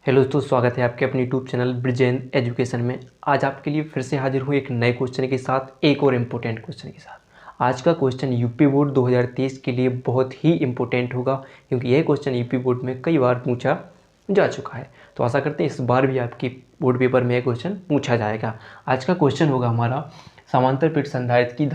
Hello दोस्तों, स्वागत है आपके अपने यूट्यूब चैनल ब्रिजेन एजुकेशन में। आज आपके लिए फिर से हाजिर हूँ एक नए क्वेश्चन के साथ, एक और इम्पोर्टेंट क्वेश्चन के साथ। आज का क्वेश्चन यूपी बोर्ड 2023 के लिए बहुत ही इम्पोर्टेंट होगा, क्योंकि यह क्वेश्चन यूपी बोर्ड में कई बार पूछा जा चुका है। तो आशा करते हैं इस बार भी आपकी बोर्ड पेपर में यह क्वेश्चन पूछा जाएगा। आज का क्वेश्चन होगा हमारा, समांतर प्लेट संधारित्र की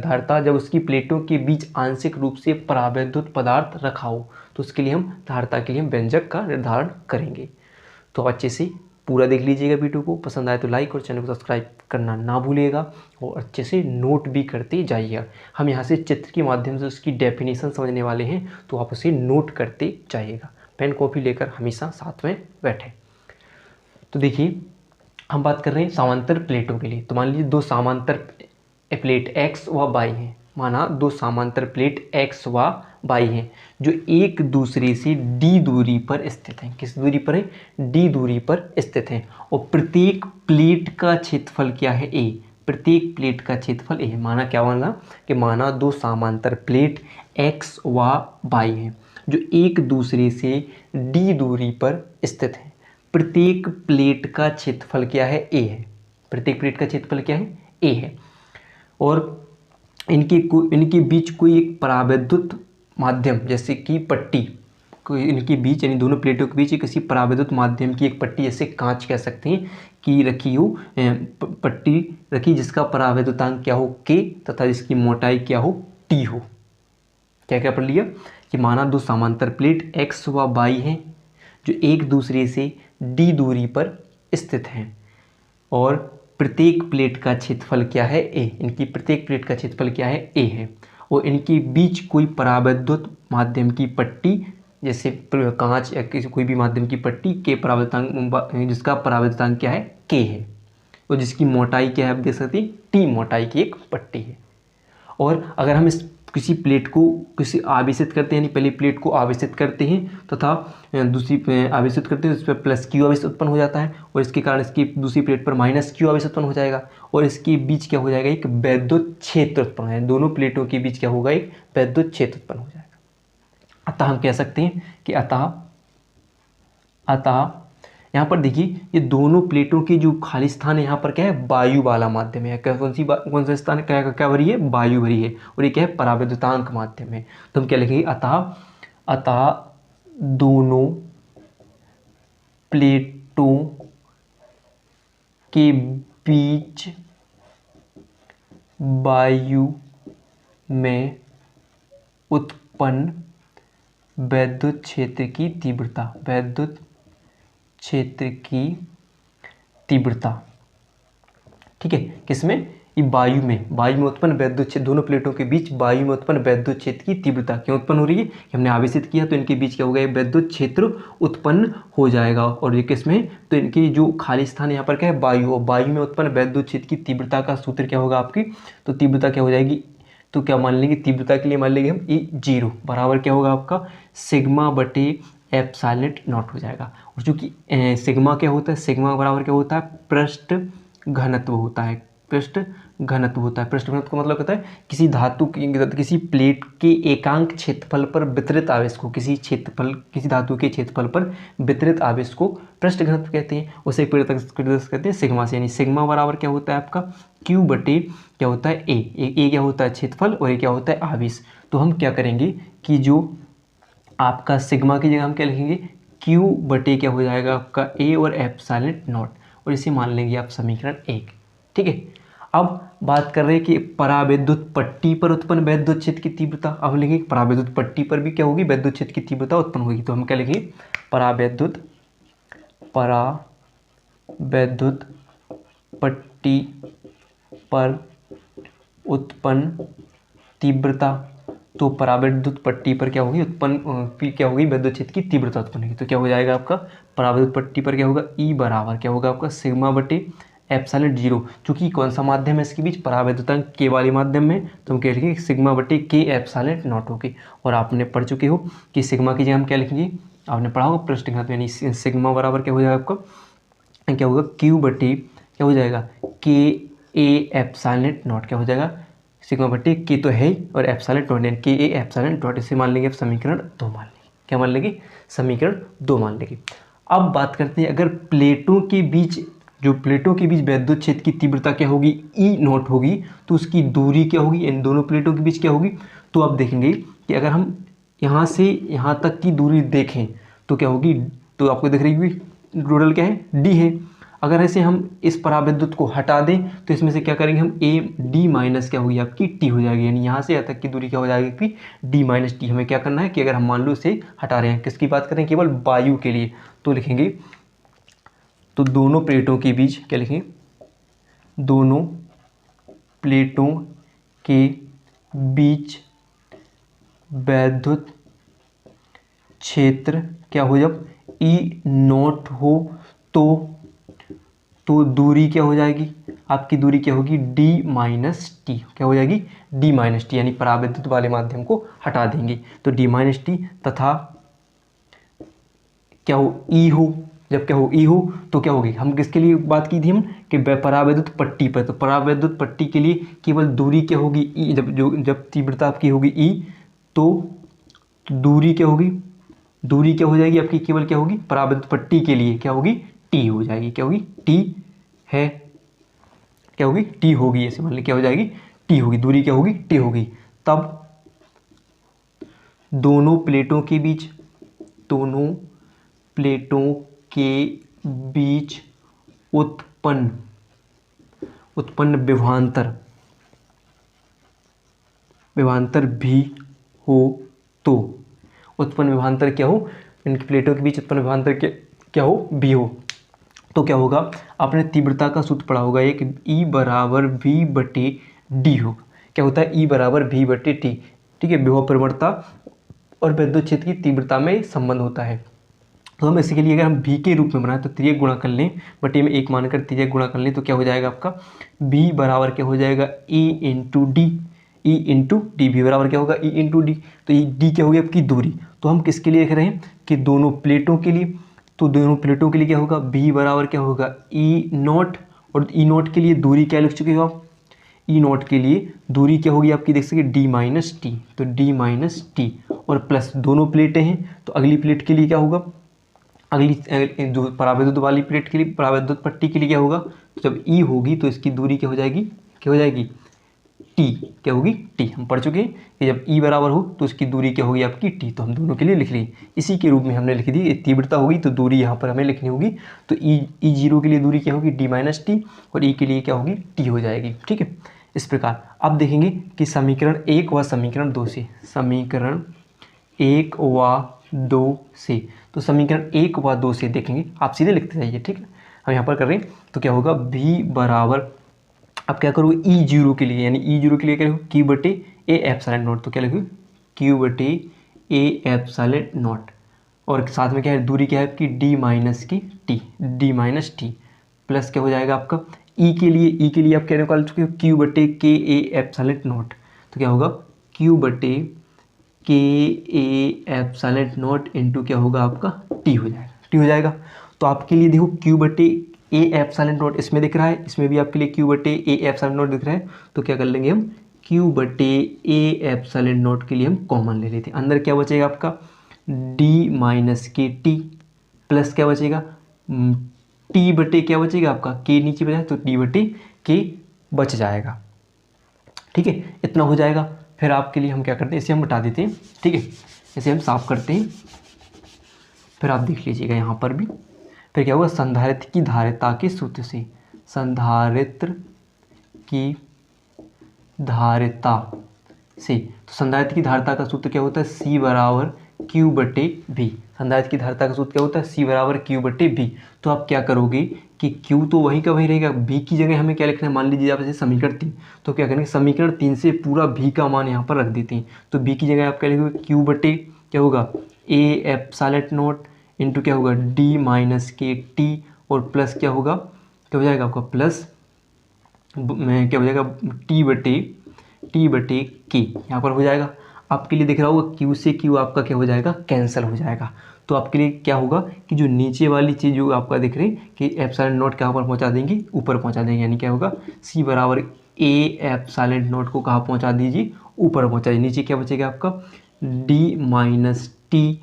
धारिता जब उसकी प्लेटों के बीच आंशिक रूप से परावैद्युत पदार्थ रखा हो, तो उसके लिए हम धारिता के लिए हम व्यंजक का निर्धारण करेंगे। तो अच्छे से पूरा देख लीजिएगा वीडियो को। पसंद आए तो लाइक और चैनल को सब्सक्राइब करना ना भूलिएगा, और अच्छे से नोट भी करते जाइएगा। हम यहाँ से चित्र के माध्यम से उसकी डेफिनेशन समझने वाले हैं, तो आप उसे नोट करते जाइएगा। पेन कॉपी लेकर हमेशा साथ में बैठे। तो देखिए, हम बात कर रहे हैं समांतर प्लेटों के लिए। तो मान लीजिए दो समांतर प्लेट x व y हैं। माना दो समांतर प्लेट x व y हैं जो एक दूसरे से d दूरी पर स्थित हैं। किस दूरी पर है? d दूरी पर स्थित हैं। और प्रत्येक प्लेट का क्षेत्रफल क्या है? a। प्रत्येक प्लेट का क्षेत्रफल a है। माना क्या माना कि माना दो समांतर प्लेट x व y हैं जो एक दूसरे से d दूरी पर स्थित हैं। प्रत्येक प्लेट का क्षेत्रफल क्या है? a है। प्रत्येक प्लेट का क्षेत्रफल क्या है? a है। और इनके बीच कोई एक परावैद्युत माध्यम, जैसे कि पट्टी, कोई इनके बीच यानी दोनों प्लेटों के बीच एक किसी परावैद्युत माध्यम की एक पट्टी, जैसे कांच कह सकते हैं, कि रखी हो, पट्टी रखी जिसका परावैद्युतांक क्या हो? k, तथा जिसकी मोटाई क्या हो? t हो। क्या क्या पढ़ लिया कि माना दो समांतर प्लेट x व y हैं जो एक दूसरे से d दूरी पर स्थित हैं, और प्रत्येक प्लेट का क्षेत्रफल क्या है? a। इनकी प्रत्येक प्लेट का क्षेत्रफल क्या है? a है। और इनके बीच कोई परावैद्युत माध्यम की पट्टी, जैसे कांच या किसी कोई भी माध्यम की पट्टी के परावैद्युतांक, जिसका परावैद्युतांक क्या है? k है। और जिसकी मोटाई क्या है? आप देख सकते हैं t मोटाई की एक पट्टी है। और अगर हम इस किसी प्लेट को किसी आवेशित करते हैं, यानी पहली प्लेट को आवेशित करते हैं तथा दूसरी आवेशित करते हैं, उस पर प्लस क्यू आवेश उत्पन्न हो जाता है, और इसके कारण इसकी दूसरी प्लेट पर माइनस क्यू आवेश उत्पन्न हो जाएगा, और इसके बीच क्या हो जाएगा? एक वैद्युत क्षेत्र उत्पन्न है। दोनों प्लेटों के बीच क्या होगा? एक वैद्युत क्षेत्र उत्पन्न हो जाएगा। अतः हम कह सकते हैं कि अतः यहाँ पर देखिए, ये दोनों प्लेटों की जो खाली स्थान है, यहाँ पर क्या है? वायु वाला माध्यम है। कौन सा स्थान क्या भरी है? वायु भरी है। और ये क्या है? परावैद्युतांक माध्यम है। तो हम क्या लिखेंगे? अतः दोनों प्लेटों के बीच वायु में उत्पन्न वैद्युत क्षेत्र की तीव्रता, ठीक है, किसमें? ये वायु में उत्पन्न वैद्युत क्षेत्र, दोनों प्लेटों के बीच वायु में उत्पन्न वैद्युत क्षेत्र की तीव्रता क्यों उत्पन्न हो रही है? कि हमने आवेशित किया तो इनके बीच क्या होगा? ये वैद्युत क्षेत्र उत्पन्न हो जाएगा। और ये किसमें? तो इनकी जो खाली स्थान यहाँ पर क्या है? वायु। और वायु में उत्पन्न वैद्युत क्षेत्र की तीव्रता का सूत्र क्या होगा आपकी? तो तीव्रता क्या हो जाएगी? तो क्या मान लेंगे? तीव्रता के लिए मान लेंगे हम E0 बराबर क्या होगा आपका? सिग्मा बटे एप्सिलॉन नॉट हो जाएगा। और चूंकि सिग्मा क्या होता है? सिग्मा बराबर क्या होता है? पृष्ठ घनत्व होता है। पृष्ठ घनत्व का मतलब होता है किसी धातु की, किसी प्लेट के एकांक क्षेत्रफल पर वितरित आवेश को, किसी धातु के क्षेत्रफल पर वितरित आवेश को पृष्ठ घनत्व कहते हैं। उसे प्रदर्शित कहते हैं सिग्मा से। यानी सिग्मा बराबर क्या होता है आपका? Q बटे क्या होता है? ए क्या होता है? क्षेत्रफल, और ये क्या होता है? आवेश। तो हम क्या करेंगे कि जो आपका सिग्मा की जगह हम क्या लिखेंगे? Q बटे क्या हो जाएगा आपका? A और एप्सिलॉन नॉट, और इसे मान लेंगे आप समीकरण 1। ठीक है। अब बात कर रहे हैं कि परावैद्युत पट्टी पर उत्पन्न वैद्युत क्षेत्र की तीव्रता। अब लिखेंगे परावैद्युत पट्टी पर भी क्या होगी? वैद्युत क्षेत्र की तीव्रता उत्पन्न होगी। तो हम क्या लिखेंगे? परावैद्युत पट्टी पर उत्पन्न तीव्रता। तो परावैद्युत पट्टी पर क्या होगी? क्या होगी? वैद्युत क्षेत्र की तीव्रता उत्पन्न होगी। तो क्या हो जाएगा आपका? परावैद्युत पट्टी पर क्या होगा? E बराबर क्या होगा आपका? सिग्मा बटे एप्सिलॉन 0। चूंकि कौन सा माध्यम है इसके बीच? परावैद्युतांक के वाले माध्यम में, तो हम क्या लिखेंगे? सिग्मा बटे के एप्सिलॉन नॉट होगी। और आपने पढ़ चुके हो कि सिग्मा की जगह हम क्या लिखेंगे? आपने पढ़ा होगा पृष्ठ घनत्व, यानी सिग्मा बराबर क्या हो जाएगा आपका? क्या होगा? Q बटे क्या हो जाएगा? के ए एप्सिलॉन नॉट क्या हो जाएगा? सिग्मा बटे के तो है ही, और एप्सिलॉन नॉट के ए एप्सिलॉन नॉट। इसे मान लेंगे आप समीकरण 2 मान लेंगे। क्या मान लेंगे? समीकरण 2 मान लेंगे। अब बात करते हैं, अगर प्लेटों के बीच, जो प्लेटों के बीच वैद्युत क्षेत्र की तीव्रता क्या होगी, ई नॉट होगी, तो उसकी दूरी क्या होगी, इन दोनों प्लेटों के बीच क्या होगी। तो आप देखेंगे कि अगर हम यहाँ से यहाँ तक की दूरी देखें तो क्या होगी, तो आपको दिख रही होगी टोटल क्या है, डी है। अगर ऐसे हम इस पराविद्युत को हटा दें तो इसमें से क्या करेंगे हम, ए डी माइनस क्या होगी आपकी टी हो जाएगी, यानी यहाँ से यहाँ तक की दूरी क्या हो जाएगी कि डी माइनस टी। हमें क्या करना है कि अगर हम मान लो इसे हटा रहे हैं, किसकी बात करें, केवल वायु के लिए, तो लिखेंगे, तो दोनों प्लेटों के बीच क्या लिखेंगे, दोनों प्लेटों के बीच वैद्युत क्षेत्र क्या हो, जब ई नॉट हो तो दूरी क्या हो जाएगी आपकी, दूरी क्या होगी, डी माइनस टी, क्या हो जाएगी, डी माइनस टी, यानी पराविद्युत वाले माध्यम को हटा देंगे तो डी माइनस टी, तथा क्या हो, ई हो, जब क्या हो, ई हो तो क्या होगी, हम किसके लिए बात की थी हम कि परावैद्युत पट्टी पर, तो परावैद्युत पट्टी के लिए केवल दूरी क्या होगी, ई, जब तीव्रता आपकी होगी ई, तो दूरी क्या होगी, दूरी क्या हो जाएगी आपकी, केवल क्या होगी, परावैद्युत पट्टी के लिए क्या होगी, टी हो जाएगी, क्या होगी, टी है, क्या होगी, टी होगी, ऐसे मान ली क्या हो जाएगी, टी होगी, दूरी क्या होगी, टी होगी। तब दोनों प्लेटों के बीच, दोनों प्लेटों के बीच उत्पन्न विभवांतर भी हो, तो उत्पन्न विभवांतर क्या हो, इनकी प्लेटों के बीच उत्पन्न विभवांतर क्या हो, भी हो, तो क्या होगा, आपने तीव्रता का सूत्र पढ़ा होगा, एक ई बराबर वी बटे डी होगा। क्या होता है, ई बराबर वी बटे टी, ठीक है, विभव प्रवणता और वैद्युत क्षेत्र की तीव्रता में संबंध होता है। तो हम इसके लिए अगर हम v के रूप में बनाएं तो त्रियक गुणा कर लें, बटे में एक मानकर त्रियक गुणा कर लें, तो क्या हो जाएगा आपका v बराबर क्या हो जाएगा, e into D, E into D, V बराबर क्या होगा, ई इंटू डी, तो ये डी क्या होगी आपकी दूरी। तो हम किसके लिए लिख रहे हैं कि दोनों प्लेटों के लिए, तो दोनों प्लेटों के लिए क्या होगा, v बराबर क्या होगा, ई नॉट, और ई नॉट के लिए दूरी क्या लिख चुके हो आप, ई नॉट के लिए दूरी क्या होगी आपकी, देख सकते डी माइनस टी, तो डी माइनस टी, और प्लस दोनों प्लेटें हैं तो अगली प्लेट के लिए क्या होगा, अगली जो परावैद्युत वाली प्लेट के लिए, परावैद्युत पट्टी के लिए क्या होगा, जब ई होगी तो इसकी दूरी क्या हो जाएगी, क्या हो जाएगी, टी, क्या होगी, टी। हम पढ़ चुके हैं कि जब ई बराबर हो तो इसकी दूरी क्या होगी आपकी टी, तो हम दोनों के लिए लिख ली, इसी के रूप में हमने लिख दी। तीव्रता होगी तो दूरी यहाँ पर हमें लिखनी होगी, तो ई जीरो के लिए दूरी क्या होगी, डी माइनस टी, और ई के लिए क्या होगी, टी हो जाएगी, ठीक है। इस प्रकार अब देखेंगे कि समीकरण 1 व समीकरण 2 से, समीकरण 1 व 2 से, तो समीकरण 1 व 2 से देखेंगे, आप सीधे लिखते जाइए, ठीक है। हम यहाँ पर कर रहे हैं तो क्या होगा, v बराबर, अब क्या करोगे, ई जीरो के लिए, यानी ई जीरो के लिए क्या लिखो, क्यू बटे ए एप्सिलॉन नॉट, तो क्या लिखो, क्यू बटे ए एप्सिलॉन नॉट, और साथ में क्या है, दूरी क्या है आपकी, डी माइनस की T, D minus T, plus क्या हो जाएगा आपका, ई के लिए आप क्या निकाल चुके हो, क्यू बटे के ए एप्सिलॉन नॉट, तो क्या होगा, क्यू बटे के ए एप्सिलॉन नॉट इंटू क्या होगा आपका, टी हो जाएगा, टी हो जाएगा। तो आपके लिए देखो क्यू बटे ए एप्सिलॉन नॉट इसमें दिख रहा है, इसमें भी आपके लिए क्यू बटे ए एप्सिलॉन नॉट दिख रहा है, तो क्या कर लेंगे हम, क्यू बटे ए एप्सिलॉन नॉट के लिए हम कॉमन ले लेते हैं, अंदर क्या बचेगा आपका, डी माइनस के टी, प्लस क्या बचेगा, टी बटे क्या बचेगा आपका, के नीचे बचा तो टी बटे के बच जाएगा, ठीक है, इतना हो जाएगा। फिर आपके लिए हम क्या करते हैं, इसे हम हटा देते हैं, ठीक है, इसे हम साफ करते हैं, फिर आप देख लीजिएगा यहाँ पर भी, फिर क्या होगा, संधारित्र की धारिता के सूत्र से, संधारित्र की धारिता से, तो संधारित्र की धारिता का सूत्र क्या होता है, सी बराबर क्यू बटे भी, संधारित्र की धारिता का सूत्र क्या होता है, सी बराबर क्यू बटे भी। तो आप क्या करोगे कि क्यू तो वही का वही रहेगा, भी की जगह हमें क्या लिखना है, मान लीजिए आप ऐसे समीकरण 3, तो क्या करेंगे, समीकरण 3 से पूरा भी का मान यहाँ पर रख देते हैं, तो बी की जगह आप क्या लिखोगे, क्यू बटे क्या होगा, ए एप्सिलॉन नॉट इंटू क्या होगा, डी माइनस के टी, और प्लस क्या होगा, क्या हो जाएगा आपका, प्लस में क्या हो जाएगा, टी बटे के, यहाँ पर हो जाएगा। आपके लिए दिख रहा होगा क्यू से क्यू आपका क्या हो जाएगा, कैंसिल हो जाएगा। तो आपके लिए क्या होगा कि जो नीचे वाली चीज़ जो आपका दिख रही है कि एप्सिलॉन नॉट कहाँ पर पहुँचा देंगे, ऊपर पहुँचा देंगे, यानी क्या होगा, सी बराबर ए एप्सिलॉन नॉट को कहाँ पहुँचा दीजिए, ऊपर पहुँचा दीजिए। नीचे क्या बचेगा आपका, डी माइनस टी,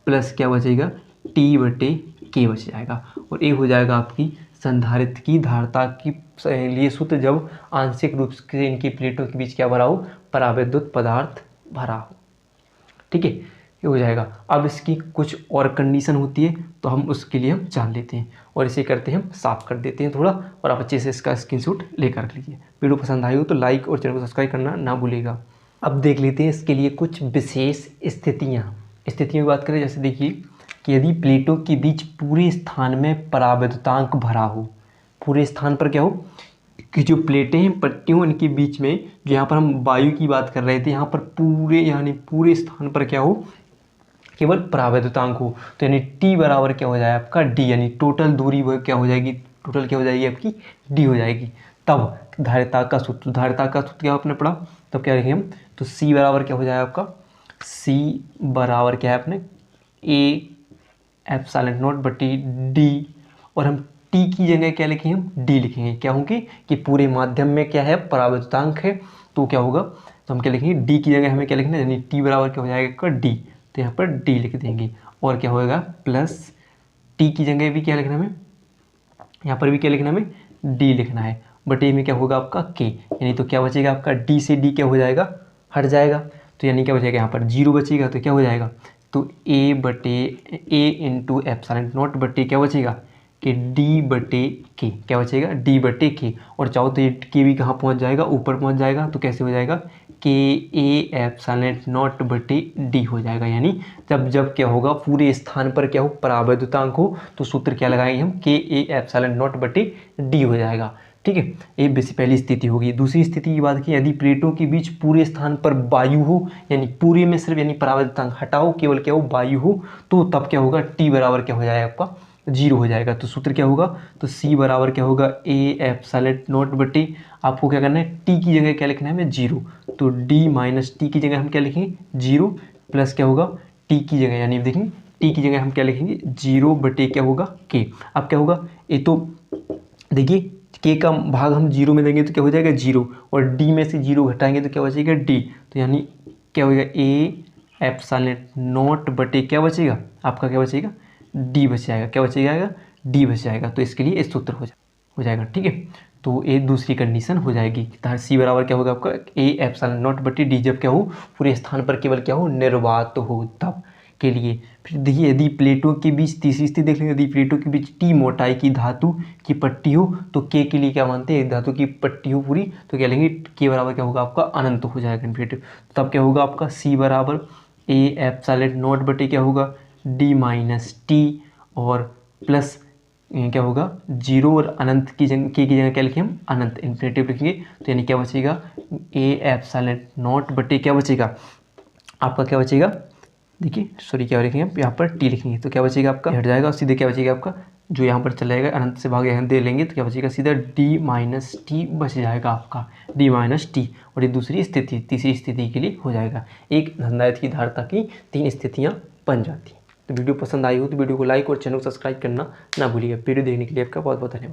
प्लस क्या बचेगा, टी बटे के बच जाएगा। और ए हो जाएगा आपकी संधारित्र की धारिता की लिए सूत्र जब आंशिक रूप से इनकी प्लेटों के बीच क्या भरा हो, परावैद्युत पदार्थ भरा हो। ठीक है, ये हो जाएगा। अब इसकी कुछ और कंडीशन होती है तो हम उसके लिए हम जान लेते हैं और इसे करते हैं हम साफ कर देते हैं थोड़ा, और आप अच्छे से इसका स्क्रीनशॉट लेकर लीजिए। वीडियो पसंद आई हो तो लाइक और चैनल को सब्सक्राइब करना ना भूलिएगा। अब देख लेते हैं इसके लिए कुछ विशेष स्थितियों की बात करें। जैसे देखिए कि यदि प्लेटों के बीच पूरे स्थान में परावैद्युतांक भरा हो, पूरे स्थान पर क्या हो कि जो प्लेटें हैं पट्टियों इनके बीच में, जो यहाँ पर हम वायु की बात कर रहे थे, यहाँ पर पूरे यानी पूरे स्थान पर क्या हो, केवल परावैद्युतांक हो, तो यानी टी बराबर क्या हो जाएगा आपका डी, यानी टोटल दूरी वो क्या हो जाएगी, टोटल क्या हो जाएगी आपकी डी हो जाएगी। तब धारिता का सूत्र क्या आपने पढ़ा, तब क्या लिखेंगे हम, तो सी बराबर क्या हो जाएगा आपका, सी बराबर क्या है अपने ए एप्सिलॉन नॉट बटी डी, और हम टी की जगह क्या लिखेंगे, हम डी लिखेंगे। क्या होंगे कि पूरे माध्यम में क्या है, परावैद्युतांक है, तो क्या होगा, तो हम क्या लिखेंगे, डी की जगह हमें क्या लिखना है, यानी टी बराबर क्या हो जाएगा डी, तो यहाँ पर डी लिख देंगे। और क्या होएगा प्लस टी की जगह भी क्या लिखना है हमें, यहाँ पर भी क्या लिखना है हमें, डी लिखना है, बटे में क्या होगा आपका के, यानी तो क्या बचेगा आपका डी से डी क्या हो जाएगा, हट जाएगा, तो यानी क्या बचेगा यहाँ पर जीरो बचेगा, तो क्या हो जाएगा, तो ए बटे ए इंटू एप्सिलॉन नॉट बटे क्या बचेगा कि डी बटे के, क्या बचेगा डी बटे के, और चाहो तो ये के भी कहाँ पहुँच जाएगा, ऊपर पहुँच जाएगा, तो कैसे हो जाएगा के ए एप्सिलॉन नॉट बटे डी हो जाएगा। यानी जब क्या होगा पूरे स्थान पर क्या हो परावैद्युतांक हो, तो सूत्र क्या लगाएंगे हम, के ए एप्सिलॉन नॉट बटे डी हो जाएगा। ठीक है, ये पहली स्थिति होगी। दूसरी स्थिति की बात की, यदि प्लेटों के बीच पूरे स्थान पर वायु हो, यानी पूरे में सिर्फ यानी परावैद्युतांक हटाओ, केवल क्या हो वायु हो, तो तब क्या होगा टी बराबर क्या हो जाएगा आपका जीरो हो जाएगा। तो सूत्र क्या होगा, तो सी बराबर क्या होगा ए एप्सिलॉन नॉट बटे, आपको क्या करना है टी की जगह क्या लिखना है हमें जीरो, तो डी माइनस टी की जगह हम क्या लिखेंगे जीरो, प्लस क्या होगा टी की जगह, यानी देखेंगे टी की जगह हम क्या लिखेंगे जीरो बटे क्या होगा के। अब क्या होगा, ये तो देखिए के का भाग हम जीरो में देंगे तो क्या हो जाएगा जीरो, और डी में से जीरो घटाएंगे तो क्या बचेगा डी, तो यानी क्या होगा ए एप्सिलॉन नॉट बटे क्या बचेगा आपका, क्या बचेगा डी बच जाएगा, क्या बच जाएगा डी बच जाएगा। तो इसके लिए इस सूत्र हो जाएगा। ठीक है, तो ये दूसरी कंडीशन हो जाएगी, सी बराबर क्या होगा आपका ए एप्सिलॉन नॉट बटे डी, जब क्या हो पूरे स्थान पर केवल क्या हो निर्वात हो तब के लिए। फिर देखिए यदि प्लेटों के बीच, तीसरी स्थिति देख लेंगे, यदि प्लेटों के बीच टी मोटाई की धातु की पट्टी हो, तो के लिए क्या मानते हैं, धातु की पट्टी हो पूरी, तो क्या लेंगे के बराबर क्या होगा आपका अनंत हो जाएगा इन्फिनिटिव, तब क्या होगा आपका सी बराबर ए एप्सिलॉन नॉट बटे क्या होगा डी माइनस टी, और प्लस क्या होगा जीरो, और अनंत की जगह के की जगह क्या लिखें हम अनंत इन्फिनिटिव लिखेंगे, तो यानी क्या बचेगा ए एप्सिलॉन नॉट बटे क्या बचेगा आपका, क्या बचेगा देखिए सॉरी क्या लिखेंगे यहाँ पर टी लिखेंगे, तो क्या बचेगा आपका हट जाएगा, और सीधे क्या बचेगा आपका जो यहाँ पर चला जाएगा अनंत से भाग यहाँ दे लेंगे, तो क्या बचेगा सीधा डी माइनस टी बच जाएगा आपका डी माइनस टी। और ये दूसरी स्थिति, तीसरी स्थिति के लिए हो जाएगा। एक संधारित्र की धारिता की 3 स्थितियाँ बन जाती हैं। तो वीडियो पसंद आई हो तो वीडियो को लाइक और चैनल को सब्सक्राइब करना ना भूलिएगा। वीडियो देखने के लिए आपका बहुत बहुत धन्यवाद।